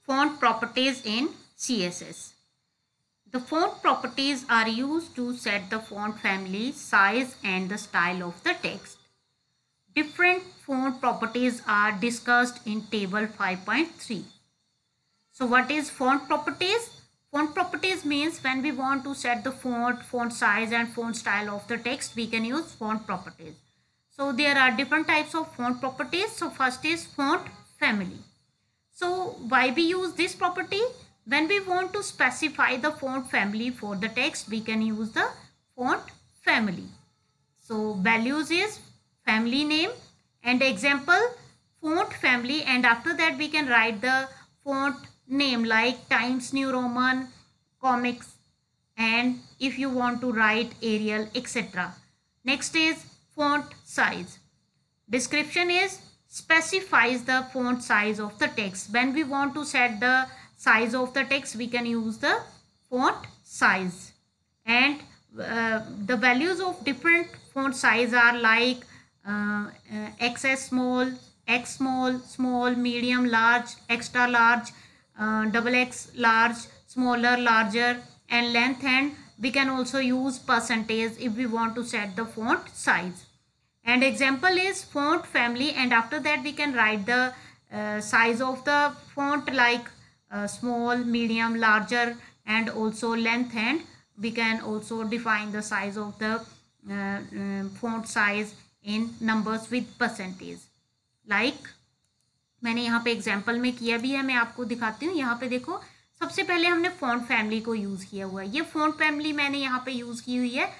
Font properties in CSS. The font properties are used to set the font family, size and the style of the text. Different font properties are discussed in table 5.3. So what is font properties? Font properties means when we want to set the font size and font style of the text, we can use font properties. So there are different types of font properties. So first is font family. So why we use this property? When we want to specify the font family for the text, we can use the font family. So values is family name and example font family, and after that we can write the font name like Times New Roman, Comics, and if you want to write Arial, etc. Next is font size. Description is specifies the font size of the text. When we want to set the size of the text, we can use the font size. And the values of different font size are like XS small, X small, small, medium, large, extra large, XX large, smaller, larger, and length, and we can also use percentage if we want to set the font size. And example is font family, and after that we can write the size of the font like small, medium, larger, and also length, and we can also define the size of the font size in numbers with percentage. like मैंने यहाँ पे example में किया भी है, मैं आपको दिखाती हूँ. यहाँ पे देखो, सबसे पहले हमने फॉन्ट फैमिली को यूज़ किया हुआ है. ये फॉन्ट फैमिली मैंने यहाँ पे यूज़ की हुई है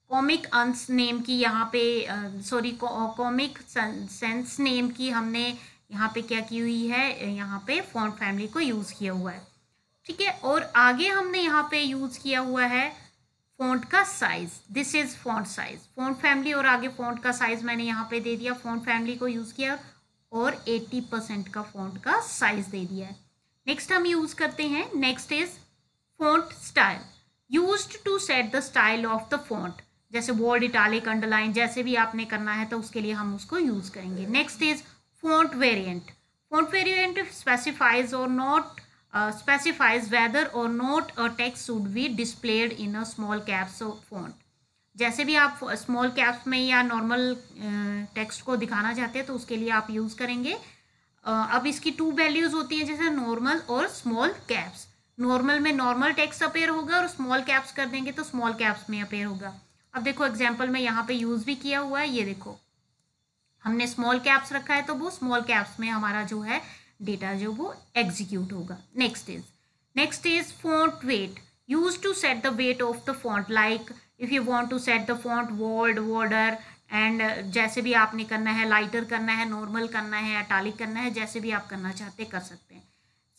कॉमिक अंस नेम की. यहाँ पे सॉरी कॉमिक सेंस नेम की हमने यहाँ पे क्या की हुई है, यहाँ पे फॉन्ट फैमिली को यूज़ किया हुआ है. ठीक है. और आगे हमने यहाँ पे यूज़ किया हुआ है फॉन्ट का size. This is font size, font family और आगे फॉन्ट का साइज मैंने यहाँ पे दे दिया. फॉन्ट फैमिली को यूज़ किया और 80% का फॉन्ट का साइज दे दिया है. नेक्स्ट हम यूज़ करते हैं, next is font style, used to set the style of the font. जैसे बोल्ड, इटालिक, अंडरलाइन, जैसे भी आपने करना है तो उसके लिए हम उसको यूज़ करेंगे. Next is font variant. Font variant specifies और not specifies whether or not a text should be displayed in a small caps font. जैसे भी आप स्मॉल कैप्स में या नॉर्मल टेक्स्ट को दिखाना चाहते हैं तो उसके लिए आप यूज़ करेंगे. अब इसकी टू वैल्यूज़ होती हैं, जैसे नॉर्मल और स्मॉल कैप्स. नॉर्मल में नॉर्मल टेक्स्ट अपेयर होगा और स्मॉल कैप्स कर देंगे तो स्मॉल कैप्स में अपेयर होगा. अब देखो एग्जाम्पल में यहाँ पे यूज़ भी किया हुआ है. ये देखो हमने स्मॉल कैप्स रखा है तो वो स्मॉल कैप्स में हमारा जो है डेटा जो वो एग्जीक्यूट होगा. Next is font weight, use to set the weight of the font. Like if you want to set the font bold, border, and जैसे भी आपने करना है, लाइटर करना है, नॉर्मल करना है, इटैलिक करना है, जैसे भी आप करना चाहते कर सकते हैं.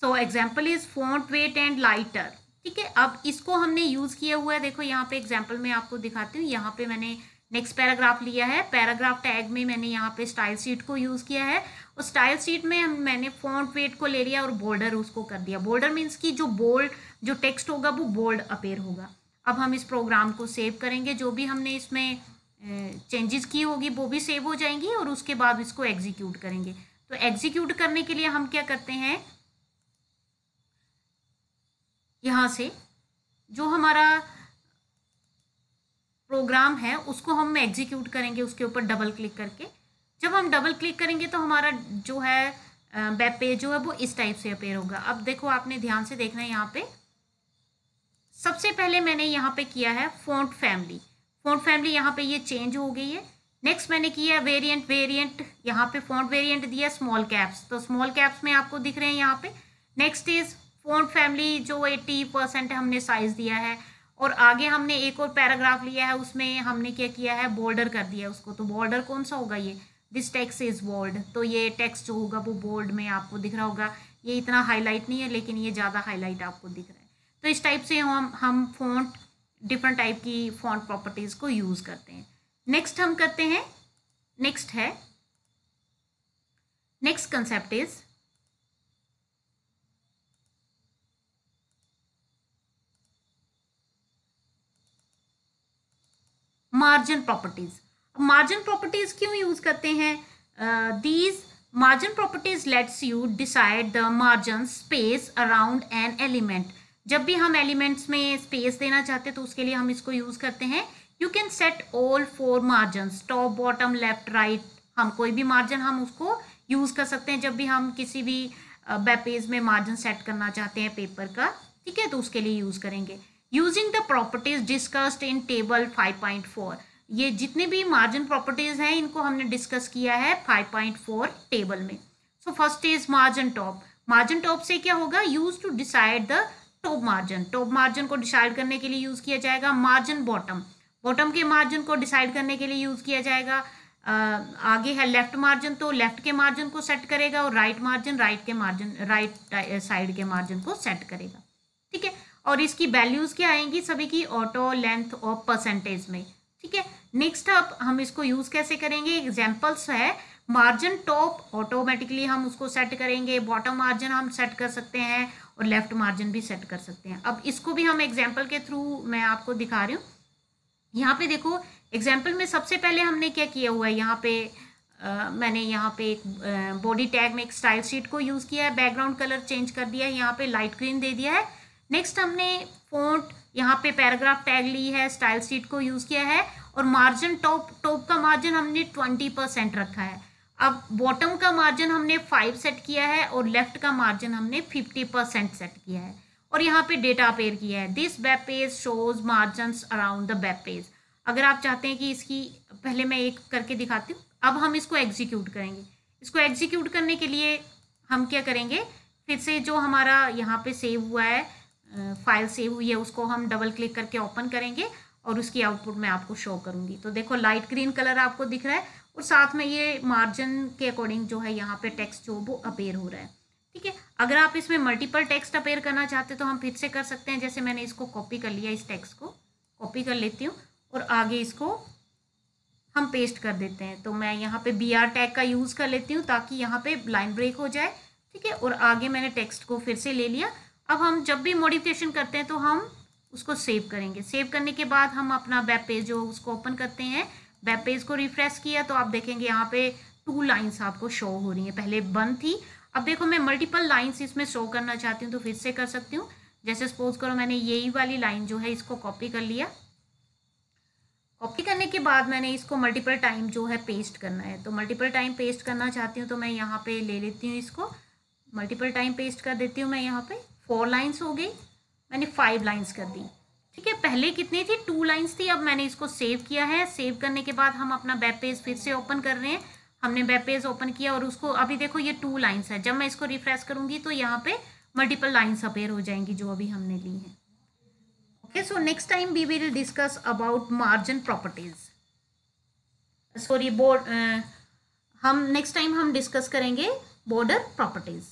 So example is font wait and lighter. ठीक है. अब इसको हमने यूज़ किया हुआ है. देखो यहाँ पे एग्जाम्पल में आपको दिखाती हूँ. यहाँ पे मैंने नेक्स्ट पैराग्राफ लिया है. पैराग्राफ टैग में मैंने यहाँ पे स्टाइल शीट को यूज़ किया है और स्टाइल शीट में मैंने फॉन्ट वेट को ले लिया और बॉर्डर उसको कर दिया. बॉर्डर मीन्स कि जो बोल्ड जो टेक्स्ट होगा वो बोल्ड अपेयर होगा. अब हम इस प्रोग्राम को सेव करेंगे. जो भी हमने इसमें चेंजेस की होगी वो भी सेव हो जाएंगी और उसके बाद इसको एग्जीक्यूट करेंगे. तो एग्जीक्यूट करने के लिए हम क्या करते हैं, यहाँ से जो हमारा प्रोग्राम है उसको हम एग्जीक्यूट करेंगे. उसके ऊपर डबल क्लिक करके जब हम डबल क्लिक करेंगे तो हमारा जो है वेब पेज जो है वो इस टाइप से अपेयर होगा. अब देखो आपने ध्यान से देखना है. यहाँ पे सबसे पहले मैंने यहाँ पे किया है फॉन्ट फैमिली. फॉन्ट फैमिली यहाँ पे ये चेंज हो गई है. नेक्स्ट मैंने किया वेरिएंट. यहाँ पे फॉन्ट वेरिएंट दिया स्मॉल कैप्स, तो स्मॉल कैप्स में आपको दिख रहे हैं यहाँ पे. नेक्स्ट इज फॉन्ट फैमिली जो 80% हमने साइज दिया है. और आगे हमने एक और पैराग्राफ लिया है, उसमें हमने क्या किया है, बॉर्डर कर दिया उसको. तो बॉर्डर कौन सा होगा, ये दिस टेक्स्ट इज बोल्ड. तो ये टेक्स्ट जो होगा वो बोल्ड में आपको दिख रहा होगा. ये इतना हाईलाइट नहीं है लेकिन ये ज़्यादा हाईलाइट आपको दिख रहा है. तो इस टाइप से हम फॉन्ट डिफरेंट टाइप की फॉन्ट प्रॉपर्टीज़ को यूज़ करते हैं. नेक्स्ट हम करते हैं, next concept is margin properties. Margin properties क्यों यूज करते हैं? These Margin properties lets you decide the margin space around an element. जब भी हम एलिमेंट्स में स्पेस देना चाहते हैं तो उसके लिए हम इसको यूज करते हैं. You can set all 4 margins, top bottom left right. हम कोई भी मार्जिन हम उसको यूज कर सकते हैं जब भी हम किसी भी वेब पेज में मार्जिन सेट करना चाहते हैं पेपर का. ठीक है, तो उसके लिए यूज करेंगे. Using the properties discussed in table 5.4. ये जितने भी मार्जिन प्रॉपर्टीज हैं इनको हमने डिस्कस किया है 5.4 टेबल में. So first is margin top. Margin top से क्या होगा? Use to decide the top margin. Top margin को डिसाइड करने के लिए यूज किया जाएगा. मार्जिन बॉटम, बॉटम के मार्जिन को डिसाइड करने के लिए यूज किया जाएगा. आगे है लेफ्ट मार्जिन, तो लेफ्ट के मार्जिन को सेट करेगा. और राइट मार्जिन राइट साइड के मार्जिन को सेट करेगा. ठीक है, और इसकी वैल्यूज क्या आएंगी सभी की? ऑटो, लेंथ और परसेंटेज में. ठीक है, नेक्स्ट अब हम इसको यूज कैसे करेंगे? एग्जांपल्स है. मार्जिन टॉप ऑटोमेटिकली हम उसको सेट करेंगे. बॉटम मार्जिन हम सेट कर सकते हैं और लेफ्ट मार्जिन भी सेट कर सकते हैं. अब इसको भी हम एग्जाम्पल के थ्रू मैं आपको दिखा रही हूँ. यहाँ पे देखो एग्जाम्पल में सबसे पहले हमने क्या किया हुआ है. यहाँ पे मैंने यहाँ पे एक बॉडी टैग में एक स्टाइल शीट को यूज किया है. बैकग्राउंड कलर चेंज कर दिया है, यहाँ पे लाइट ग्रीन दे दिया है. नेक्स्ट हमने फॉन्ट यहाँ पे पैराग्राफ टैग ली है, स्टाइल शीट को यूज किया है. और मार्जिन टॉप का मार्जिन हमने 20% रखा है. अब बॉटम का मार्जिन हमने 5 सेट किया है और लेफ्ट का मार्जिन हमने 50% सेट किया है. और यहाँ पे डेटा अपेयर किया है. This web page shows margins around the web page. अगर आप चाहते हैं कि इसकी पहले मैं एक करके दिखाती हूँ. अब हम इसको एग्जीक्यूट करेंगे. इसको एग्जीक्यूट करने के लिए हम क्या करेंगे? फिर से जो हमारा यहाँ पे सेव हुआ है, फाइल सेव हुई है, उसको हम डबल क्लिक करके ओपन करेंगे और उसकी आउटपुट मैं आपको शो करूंगी. तो देखो लाइट ग्रीन कलर आपको दिख रहा है और साथ में ये मार्जिन के अकॉर्डिंग जो है यहाँ पे टेक्स्ट जो वो अपेयर हो रहा है. ठीक है, अगर आप इसमें मल्टीपल टेक्स्ट अपेयर करना चाहते हैं तो हम फिर से कर सकते हैं. जैसे मैंने इसको कॉपी कर लिया, इस टेक्स्ट को कॉपी कर लेती हूँ और आगे इसको हम पेस्ट कर देते हैं. तो मैं यहाँ पे BR टैग का यूज़ कर लेती हूँ ताकि यहाँ पे लाइन ब्रेक हो जाए. ठीक है, और आगे मैंने टेक्स्ट को फिर से ले लिया. अब हम जब भी मॉडिफिकेशन करते हैं तो हम उसको सेव करेंगे. सेव करने के बाद हम अपना वेब पेज जो उसको ओपन करते हैं. वेब पेज को रिफ्रेश किया तो आप देखेंगे यहाँ पे 2 लाइन्स आपको शो हो रही हैं. पहले 1 थी, अब देखो मैं मल्टीपल लाइन्स इसमें शो करना चाहती हूँ तो फिर से कर सकती हूँ. जैसे सपोज करो मैंने यही वाली लाइन जो है इसको कॉपी कर लिया. कॉपी करने के बाद मैंने इसको मल्टीपल टाइम जो है पेस्ट करना है. तो मल्टीपल टाइम पेस्ट करना चाहती हूँ तो मैं यहाँ पे ले लेती हूँ, इसको मल्टीपल टाइम पेस्ट कर देती हूँ. मैं यहाँ पे 4 लाइन्स हो गई, मैंने 5 लाइन्स कर दी. ठीक है, पहले कितनी थी? 2 लाइन्स थी. अब मैंने इसको सेव किया है. सेव करने के बाद हम अपना वेब पेज फिर से ओपन कर रहे हैं. हमने वेब पेज ओपन किया और उसको अभी देखो ये 2 लाइन्स है. जब मैं इसको रिफ्रेश करूंगी तो यहाँ पे मल्टीपल लाइन्स अपेयर हो जाएंगी जो अभी हमने ली हैं. Okay, so next time we will discuss about margin properties. Sorry हम नेक्स्ट टाइम हम डिस्कस करेंगे बॉर्डर प्रॉपर्टीज.